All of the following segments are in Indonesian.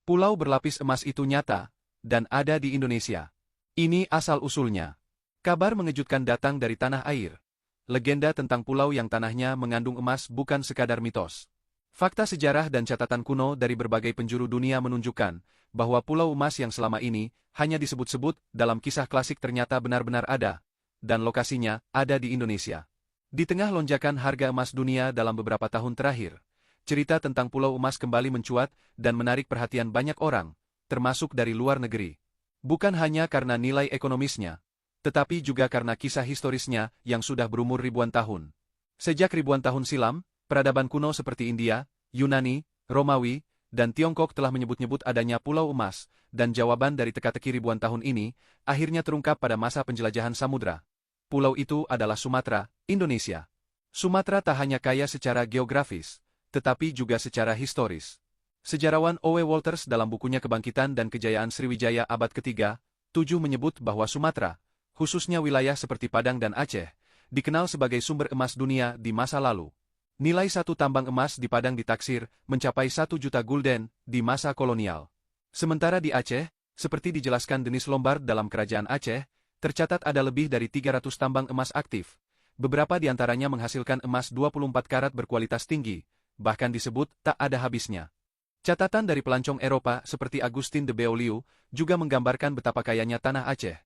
Pulau berlapis emas itu nyata, dan ada di Indonesia. Ini asal-usulnya. Kabar mengejutkan datang dari tanah air. Legenda tentang pulau yang tanahnya mengandung emas bukan sekadar mitos. Fakta sejarah dan catatan kuno dari berbagai penjuru dunia menunjukkan bahwa pulau emas yang selama ini hanya disebut-sebut dalam kisah klasik ternyata benar-benar ada, dan lokasinya ada di Indonesia. Di tengah lonjakan harga emas dunia dalam beberapa tahun terakhir, cerita tentang Pulau Emas kembali mencuat dan menarik perhatian banyak orang, termasuk dari luar negeri. Bukan hanya karena nilai ekonomisnya, tetapi juga karena kisah historisnya yang sudah berumur ribuan tahun. Sejak ribuan tahun silam, peradaban kuno seperti India, Yunani, Romawi, dan Tiongkok telah menyebut-nyebut adanya Pulau Emas, dan jawaban dari teka-teki ribuan tahun ini akhirnya terungkap pada masa penjelajahan samudra. Pulau itu adalah Sumatera, Indonesia. Sumatera tak hanya kaya secara geografis, tetapi juga secara historis. Sejarawan O.W. Walters dalam bukunya Kebangkitan dan Kejayaan Sriwijaya abad ke-7 menyebut bahwa Sumatera, khususnya wilayah seperti Padang dan Aceh, dikenal sebagai sumber emas dunia di masa lalu. Nilai satu tambang emas di Padang ditaksir mencapai 1 juta gulden di masa kolonial. Sementara di Aceh, seperti dijelaskan Denis Lombard dalam Kerajaan Aceh, tercatat ada lebih dari 300 tambang emas aktif. Beberapa di antaranya menghasilkan emas 24 karat berkualitas tinggi, bahkan disebut tak ada habisnya. Catatan dari pelancong Eropa seperti Agustin de Beaulieu juga menggambarkan betapa kayanya tanah Aceh.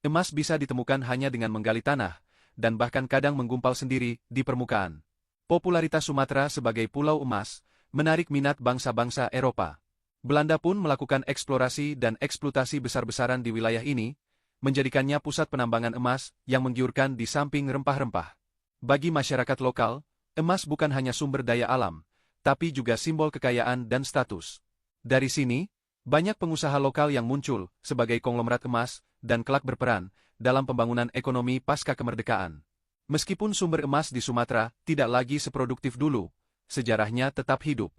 Emas bisa ditemukan hanya dengan menggali tanah, dan bahkan kadang menggumpal sendiri di permukaan. Popularitas Sumatera sebagai pulau emas menarik minat bangsa-bangsa Eropa. Belanda pun melakukan eksplorasi dan eksploitasi besar-besaran di wilayah ini, menjadikannya pusat penambangan emas yang menggiurkan di samping rempah-rempah. Bagi masyarakat lokal, emas bukan hanya sumber daya alam, tapi juga simbol kekayaan dan status. Dari sini, banyak pengusaha lokal yang muncul sebagai konglomerat emas dan kelak berperan dalam pembangunan ekonomi pasca kemerdekaan. Meskipun sumber emas di Sumatera tidak lagi seproduktif dulu, sejarahnya tetap hidup.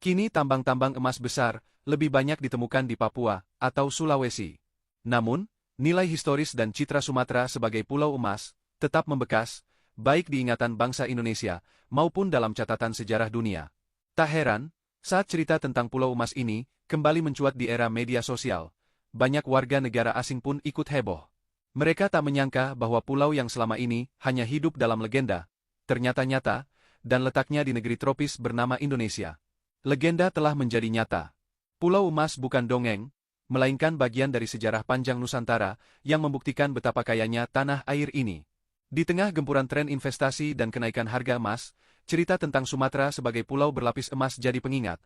Kini tambang-tambang emas besar lebih banyak ditemukan di Papua atau Sulawesi. Namun, nilai historis dan citra Sumatera sebagai pulau emas tetap membekas, baik di ingatan bangsa Indonesia maupun dalam catatan sejarah dunia. Tak heran, saat cerita tentang Pulau Emas ini kembali mencuat di era media sosial, banyak warga negara asing pun ikut heboh. Mereka tak menyangka bahwa pulau yang selama ini hanya hidup dalam legenda, ternyata nyata, dan letaknya di negeri tropis bernama Indonesia. Legenda telah menjadi nyata. Pulau Emas bukan dongeng, melainkan bagian dari sejarah panjang Nusantara yang membuktikan betapa kayanya tanah air ini. Di tengah gempuran tren investasi dan kenaikan harga emas, cerita tentang Sumatera sebagai pulau berlapis emas jadi pengingat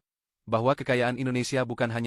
bahwa kekayaan Indonesia bukan hanya